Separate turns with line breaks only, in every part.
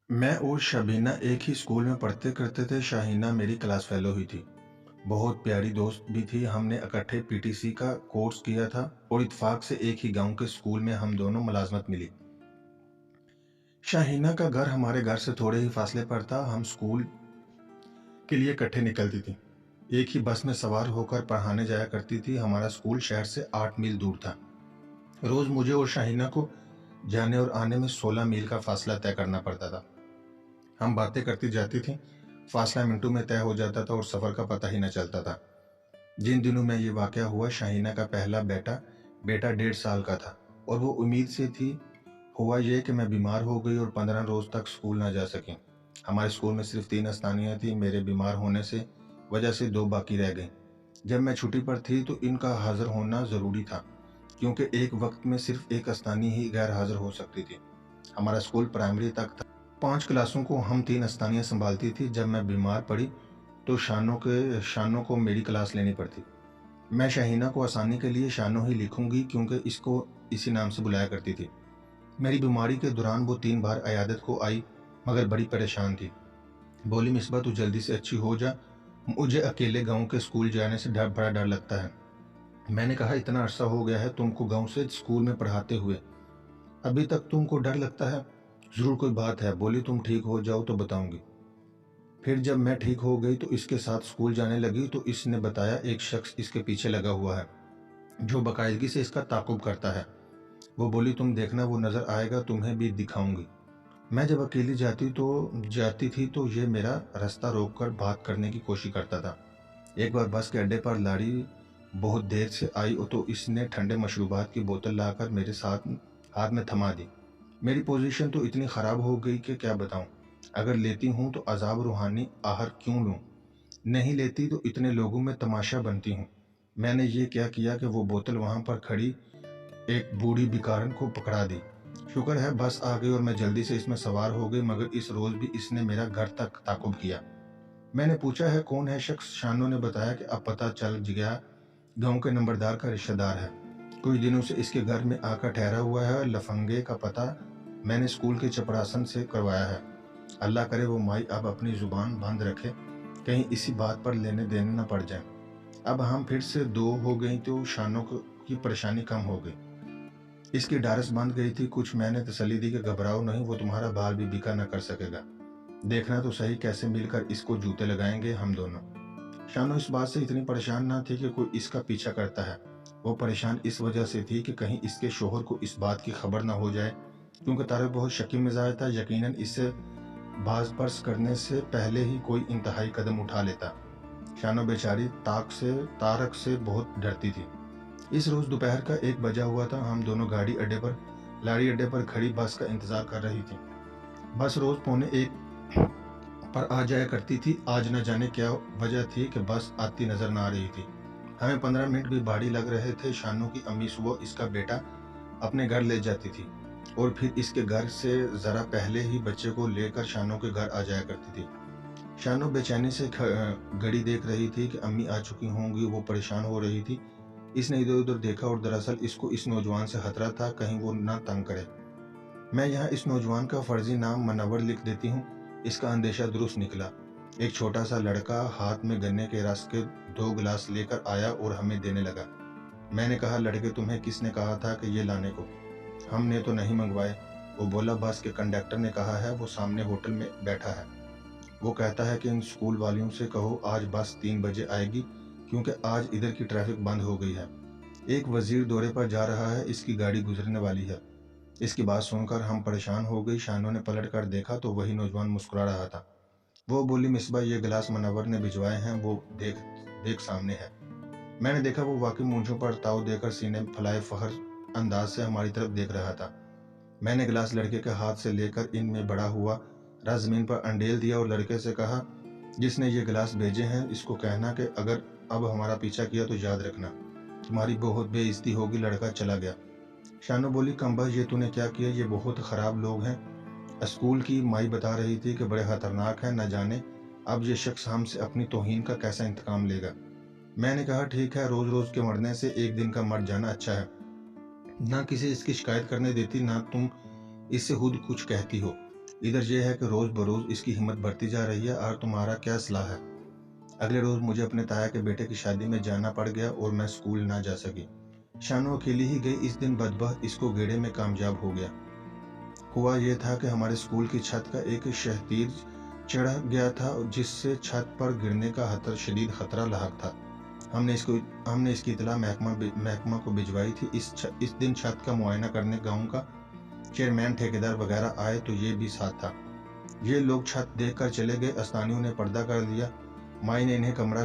मैं और शबीना एक ही स्कूल में पढ़ते करते थे। शाहीना मेरी क्लास फेलो हुई थी। बहुत प्यारी दोस्त भी थी। हमने इकट्ठे पीटीसी का कोर्स किया था और इत्तेफाक से एक ही गांव के स्कूल में हम दोनों मुलाजमत मिली। शाहीना का घर हमारे घर से थोड़े ही फासले पर था। हम स्कूल के लिए इकट्ठे निकलती थी। एक ही बस में सवार होकर पढ़ाने जाया करती थी। हमारा स्कूल शहर से 8 मील दूर था। रोज मुझे और शाहीना को जाने और आने में 16 मील का फासला तय करना पड़ता था। हम बातें करती जाती थी। फासला मिनटों में तय हो जाता था और सफर का पता ही न चलता था। जिन दिनों में ये वाकया हुआ, शाहीना का पहला बेटा बेटा 1.5 साल का था और वो उम्मीद से थी। हुआ ये कि मैं बीमार हो गई और 15 रोज तक स्कूल ना जा सकी। हमारे स्कूल में सिर्फ 3 अस्तानियाँ थी। मेरे बीमार होने से वजह से 2 बाकी रह गई। जब मैं छुट्टी पर थी तो इनका हाजिर होना ज़रूरी था, क्योंकि एक वक्त में सिर्फ एक अस्तानी ही गैर हाजिर हो सकती थी। हमारा स्कूल प्राइमरी तक था। 5 क्लासों को हम 3 अस्तानियाँ संभालती थी। जब मैं बीमार पड़ी तो शानों को मेरी क्लास लेनी पड़ती। मैं शाहीना को आसानी के लिए शानो ही लिखूंगी, क्योंकि इसको इसी नाम से बुलाया करती थी। मेरी बीमारी के दौरान वो 3 बार अयादत को आई, मगर बड़ी परेशान थी। बोली, मिसबा तू जल्दी से अच्छी हो जा, मुझे अकेले गांव के स्कूल जाने से बड़ा डर लगता है। मैंने कहा, इतना अरसा हो गया है तुमको गांव से स्कूल में पढ़ाते हुए, अभी तक तुमको डर लगता है? जरूर कोई बात है। बोली, तुम ठीक हो जाओ तो बताऊंगी। फिर जब मैं ठीक हो गई तो इसके साथ स्कूल जाने लगी तो इसने बताया, एक शख्स इसके पीछे लगा हुआ है जो बाकायदगी से इसका ताकुब करता है। वो बोली, तुम देखना, वो नजर आएगा, तुम्हें भी दिखाऊंगी। मैं जब अकेली जाती थी तो ये मेरा रास्ता रोककर बात करने की कोशिश करता था। एक बार बस के अड्डे पर लाड़ी बहुत देर से आई तो इसने ठंडे मशरूबात की बोतल लाकर मेरे साथ हाथ में थमा दी। मेरी पोजीशन तो इतनी ख़राब हो गई कि क्या बताऊं। अगर लेती हूं तो अजाब रूहानी आहर क्यों लूं, नहीं लेती तो इतने लोगों में तमाशा बनती हूं। मैंने ये क्या किया कि वो बोतल वहां पर खड़ी एक बूढ़ी बिकारन को पकड़ा दी। शुक्र है बस आ गई और मैं जल्दी से इसमें सवार हो गई, मगर इस रोज़ भी इसने मेरा घर तक ताकुब किया। मैंने पूछा है कौन है शख्स। शानो ने बताया कि अब पता चल गया, गांव के नंबरदार का रिश्तेदार है। कुछ दिनों से इसके घर में आकर ठहरा हुआ है। लफंगे का पता मैंने स्कूल के चपरासन से करवाया है। अल्लाह करे वो माई अब अपनी जुबान बंद रखे, कहीं इसी बात पर लेने देने न पड़ जाए। अब हम फिर से 2 हो गई तो शानो की परेशानी कम हो गई। इसकी डारस बंद गई थी। कुछ मैंने तसल्ली दी कि घबराओ नहीं, वो तुम्हारा बाल भी बिका न कर सकेगा। देखना तो सही कैसे मिलकर इसको जूते लगाएंगे हम दोनों। शानो इस बात से इतनी परेशान ना थी कि कोई इसका पीछा करता है। वो परेशान इस वजह से थी कि कहीं इसके शोहर को इस बात की खबर ना हो जाए, क्योंकि तारक बहुत शकी मिजाज था। यकीनन इससे बाज पर्स करने से पहले ही कोई इंतहाई कदम उठा लेता। शानो बेचारी तारक से बहुत डरती थी। इस रोज दोपहर का 1 बजा हुआ था। हम दोनों लाड़ी अड्डे पर खड़ी बस का इंतजार कर रही थी। बस रोज 1:45 पर आ जाया करती थी। आज न जाने क्या वजह थी कि बस आती नजर ना आ रही थी। हमें 15 मिनट भी भारी लग रहे थे। शानू की अम्मी सुबह इसका बेटा अपने घर ले जाती थी और फिर इसके घर से जरा पहले ही बच्चे को लेकर शानू के घर आ जाया करती थी। शानू बेचैनी से घड़ी देख रही थी कि अम्मी आ चुकी होंगी। वो परेशान हो रही थी। इसने इधर उधर देखा और दरअसल इसको इस नौजवान से खतरा था, कहीं वो ना तंग करे। मैं यहाँ इस नौजवान का फर्जी नाम मनव्वर लिख देती हूँ। इसका अंदेशा दुरुस्त निकला। एक छोटा सा लड़का हाथ में गन्ने के रस के 2 गिलास लेकर आया और हमें देने लगा। मैंने कहा, लड़के, तुम्हें किसने कहा था कि ये लाने को? हमने तो नहीं मंगवाए। वो बोला, बस के कंडक्टर ने कहा है, वो सामने होटल में बैठा है। वो कहता है कि इन स्कूल वालियों से कहो आज बस 3 बजे आएगी, क्योंकि आज इधर की ट्रैफिक बंद हो गई है। एक वजीर दौरे पर जा रहा है, इसकी गाड़ी गुजरने वाली है। इसकी बात सुनकर हम परेशान हो गई। शानों ने पलट कर देखा तो वही नौजवान मुस्कुरा रहा था। वो बोली, मिसबा, ये गिलास मनव्वर ने भिजवाए हैं, वो देख देख सामने है। मैंने देखा वो वाकई मूंछों पर ताव देकर सीने में फैलाए फखर अंदाज से हमारी तरफ देख रहा था। मैंने गिलास लड़के के हाथ से लेकर इनमें बड़ा हुआ रस जमीन पर अंडेल दिया और लड़के से कहा, जिसने ये गिलास भेजे हैं इसको कहना कि अगर अब हमारा पीछा किया तो याद रखना, तुम्हारी बहुत बेइज्जती होगी। लड़का चला गया। शानू बोली, कम्बख्त, ये तूने क्या किया? ये बहुत ख़राब लोग हैं। स्कूल की माई बता रही थी कि बड़े ख़तरनाक हैं, न जाने अब ये शख्स हमसे अपनी तौहीन का कैसा इंतकाम लेगा। मैंने कहा, ठीक है, रोज़ रोज़ के मरने से एक दिन का मर जाना अच्छा है। ना किसी इसकी शिकायत करने देती, ना तुम इससे खुद कुछ कहती हो। इधर यह है कि रोज़ बरोज़ इसकी हिम्मत बढ़ती जा रही है। और तुम्हारा क्या सलाह है? अगले रोज़ मुझे अपने ताया के बेटे की शादी में जाना पड़ गया और मैं स्कूल ना जा सकी। शानू अकेली ही गई। इस दिन बदबख्त इसको गेड़े में कामयाब हो गया। हुआ ये था कि हमारे स्कूल की छत का एक शहतीर चढ़ गया था, जिससे छत पर गिरने का शदीद खतरा लाक था। हमने इसकी इतला महकमा को भिजवाई थी। इस दिन छत का मुआयना करने गांव का चेयरमैन, ठेकेदार वगैरह आए तो ये भी साथ था। ये लोग छत देखकर चले गए। अस्तानियों ने पर्दा कर दिया। माई ने इन्हें कमरा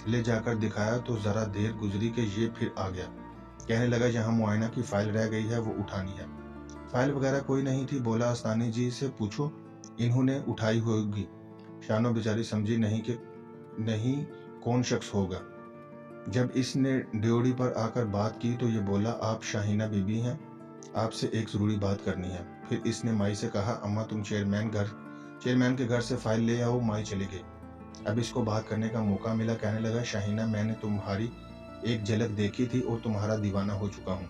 ले जाकर दिखाया तो जरा देर गुजरी कि ये फिर आ गया। कहने लगा, यहाँ मुआयना की फाइल रह गई है, वो उठानी है। फाइल वगैरह कोई नहीं थी। बोला, अस्तानी जी से पूछो, इन्होंने उठाई होगी। शानो बेचारी समझी नहीं कौन शख्स होगा। जब इसने ड्योढ़ी पर आकर बात की तो ये बोला, आप शाहीना बीबी हैं, आपसे एक जरूरी बात करनी है। फिर इसने माई से कहा, अम्मा तुम चेयरमैन के घर से फाइल ले आओ। माई चली गई। अब इसको बात करने का मौका मिला। कहने लगा, शाहीना, मैंने तुम्हारी एक झलक देखी थी और तुम्हारा दीवाना हो चुका हूँ।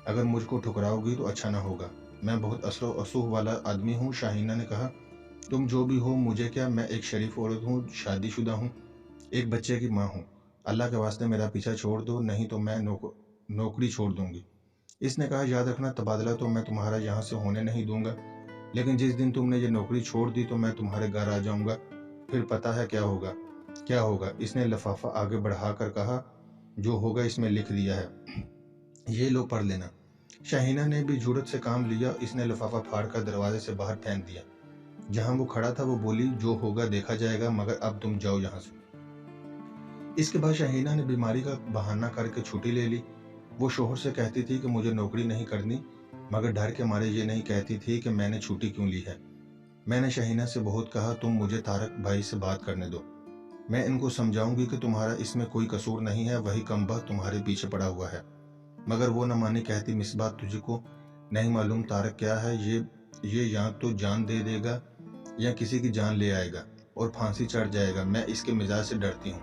अगर मुझको ठुकराओगी तो अच्छा ना होगा। मैं बहुत असलो असूह वाला आदमी हूँ। शाहीना ने कहा, तुम जो भी हो मुझे क्या, मैं एक शरीफ औरत हूँ, शादीशुदा हूँ, एक बच्चे की माँ हूँ। अल्लाह के वास्ते मेरा पीछा छोड़ दो, नहीं तो मैं नौकरी छोड़ दूंगी। इसने कहा, याद रखना, तबादला तो मैं तुम्हारा यहाँ से होने नहीं दूंगा, लेकिन जिस दिन तुमने ये नौकरी छोड़ दी तो मैं तुम्हारे घर आ जाऊंगा। फिर पता है क्या होगा। इसने लिफाफा आगे बढ़ाकर कहा, जो होगा इसमें लिख दिया है, ये लो पढ़ लेना। शाहीना ने भी जुर्रत से काम लिया। इसने लिफाफा फाड़कर दरवाजे से बाहर फेंक दिया। जहां वो खड़ा था वो बोली, जो होगा देखा जाएगा, मगर अब तुम जाओ यहाँ से। इसके बाद शाहीना ने बीमारी का बहाना करके छुट्टी ले ली। वो शोहर से कहती थी कि मुझे नौकरी नहीं करनी, मगर डर के मारे ये नहीं कहती थी कि मैंने छुट्टी क्यों ली है। मैंने शाहीना से बहुत कहा, तुम मुझे तारक भाई से बात करने दो, मैं इनको समझाऊंगी कि तुम्हारा इसमें कोई कसूर नहीं है, वही कमबख्त तुम्हारे पीछे पड़ा हुआ है। मगर वो न मानी। कहती, मिसबा तुझको नहीं मालूम तारक क्या है, ये या तो जान दे देगा या किसी की जान ले आएगा और फांसी चढ़ जाएगा। मैं इसके मिजाज से डरती हूँ।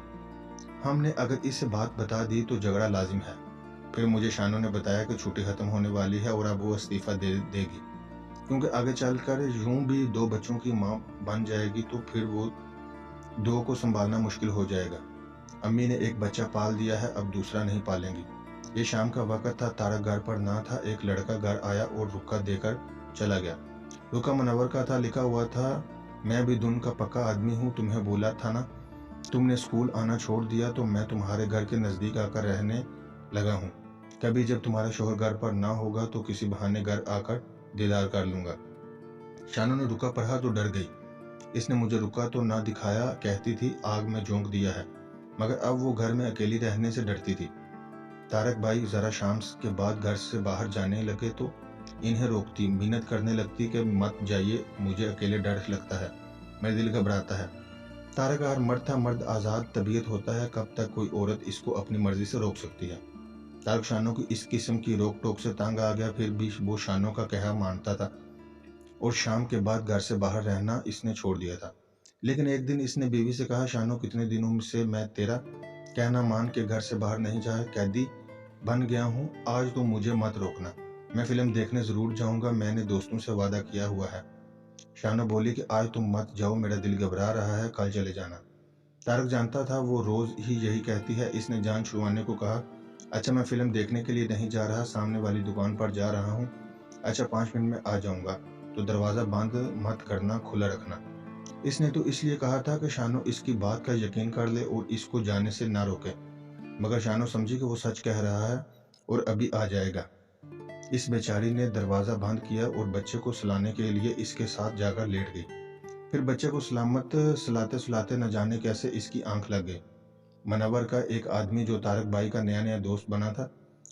हमने अगर इसे बात बता दी तो झगड़ा लाजिम है। फिर मुझे शानू ने बताया कि छुट्टी खत्म होने वाली है और अब वो इस्तीफा देगी, क्योंकि आगे चलकर यूं भी 2 बच्चों की माँ बन जाएगी तो फिर वो 2 को संभालना मुश्किल हो जाएगा। अम्मी ने एक बच्चा पाल दिया है, अब दूसरा नहीं पालेंगी। ये शाम का वक्त था। तारक घर पर ना था। एक लड़का घर आया और रुक्का देकर चला गया। रुक्का मुनव्वर का था। लिखा हुआ था, मैं भी धुन का पक्का आदमी हूँ, तुम्हें बोला था ना, तुमने स्कूल आना छोड़ दिया तो मैं तुम्हारे घर के नज़दीक आकर रहने लगा हूँ। कभी जब तुम्हारा शोहर घर पर ना होगा तो किसी बहाने घर आकर दीदार कर लूंगा। शानू ने रुक्का पढ़ा तो डर गई। इसने मुझे रुक्का तो ना दिखाया, कहती थी आग में झोंक दिया है, मगर अब वो घर में अकेली रहने से डरती थी। तारक भाई जरा शाम के बाद घर से बाहर जाने लगे तो इन्हें रोकती, मिन्नत करने लगती कि मत जाइए, मुझे अकेले डर लगता है, मेरा दिल घबराता है। तारक यार मर्द था, मर्द आज़ाद तबीयत होता है, कब तक कोई औरत इसको अपनी मर्जी से रोक सकती है। तारक शानों की इस किस्म की रोक टोक से तंग आ गया। फिर भी वो शानों का कहा मानता था और शाम के बाद घर से बाहर रहना इसने छोड़ दिया था। लेकिन एक दिन इसने बीवी से कहा, शानो, कितने दिनों से मैं तेरा कहना मान के घर से बाहर नहीं जाया, कैदी बन गया हूँ, आज तो मुझे मत रोकना, मैं फिल्म देखने जरूर जाऊंगा, मैंने दोस्तों से वादा किया हुआ है। शानो बोली कि आज तुम मत जाओ, मेरा दिल घबरा रहा है, कल चले जाना। तारक जानता था वो रोज ही यही कहती है। इसने जान छुड़वाने को कहा, अच्छा मैं फिल्म देखने के लिए नहीं जा रहा, सामने वाली दुकान पर जा रहा हूँ, अच्छा 5 मिनट में आ जाऊंगा, तो दरवाज़ा बंद मत करना, खुला रखना। इसने तो इसलिए कहा था कि शानो इसकी बात का यकीन कर ले और इसको जाने से ना रोके, मगर शानो समझी कि वो सच कह रहा है और अभी आ जाएगा। इस बेचारी ने दरवाज़ा बंद किया और बच्चे को सुलाने के लिए इसके साथ जाकर लेट गई। फिर बच्चे को सलामत सुलाते सुलाते न जाने कैसे इसकी आंख लग गई। मनवर का एक आदमी जो तारक भाई का नया नया दोस्त बना था,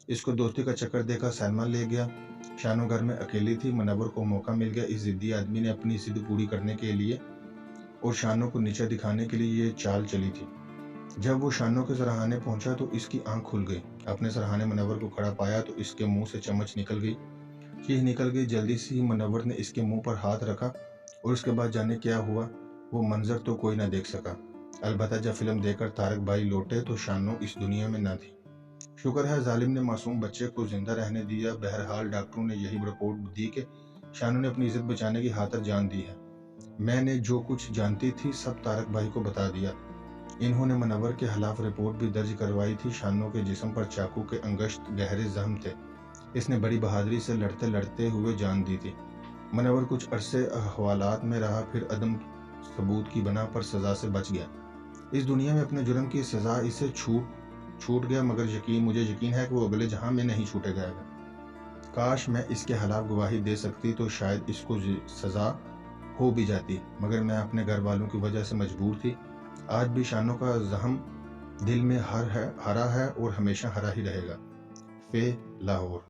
इसको दोस्ती का चक्कर देकर सलमान ले गया। शानो घर में अकेली थी। मनवर को मौका मिल गया। इस जिद्दी आदमी ने अपनी जिद पूरी करने के लिए और शानो को नीचे दिखाने के लिए ये चाल चली थी। जब वो शानो के सराहाने पहुंचा तो इसकी आंख खुल गई। अपने सराहाने मनवर को खड़ा पाया तो इसके मुंह से चमच निकल गई, चीख निकल गई। जल्दी से मनवर ने इसके मुंह पर हाथ रखा और उसके बाद जाने क्या हुआ, वो मंजर तो कोई ना देख सका। अलबत्ता जब फिल्म देखकर तारक भाई लौटे तो शानो इस दुनिया में ना थी। शुक्र है जालिम ने मासूम बच्चे को जिंदा रहने दिया। बहरहाल डॉक्टरों ने यही रिपोर्ट दी कि शानू ने अपनी इज्जत बचाने की खातिर जान दी है। मैंने जो कुछ जानती थी सब तारक भाई को बता दिया। इन्होंने मनव्वर के खिलाफ रिपोर्ट भी दर्ज करवाई थी। शानू के जिस्म पर चाकू के अंगश्त गहरे जख्म थे। इसने बड़ी बहादुरी से लड़ते लड़ते हुए जान दी थी। मनव्वर कुछ अरसे हवालात में रहा, फिर अदम सबूत की बना पर सजा से बच गया। इस दुनिया में अपने जुर्म की सजा इसे छूट गया, मगर मुझे यकीन है कि वो अगले जहां में नहीं छूटेगा। काश मैं इसके खिलाफ गवाही दे सकती तो शायद इसको सजा हो भी जाती, मगर मैं अपने घर वालों की वजह से मजबूर थी। आज भी शानों का जख्म दिल में हरा है और हमेशा हरा ही रहेगा। फे, लाहौर।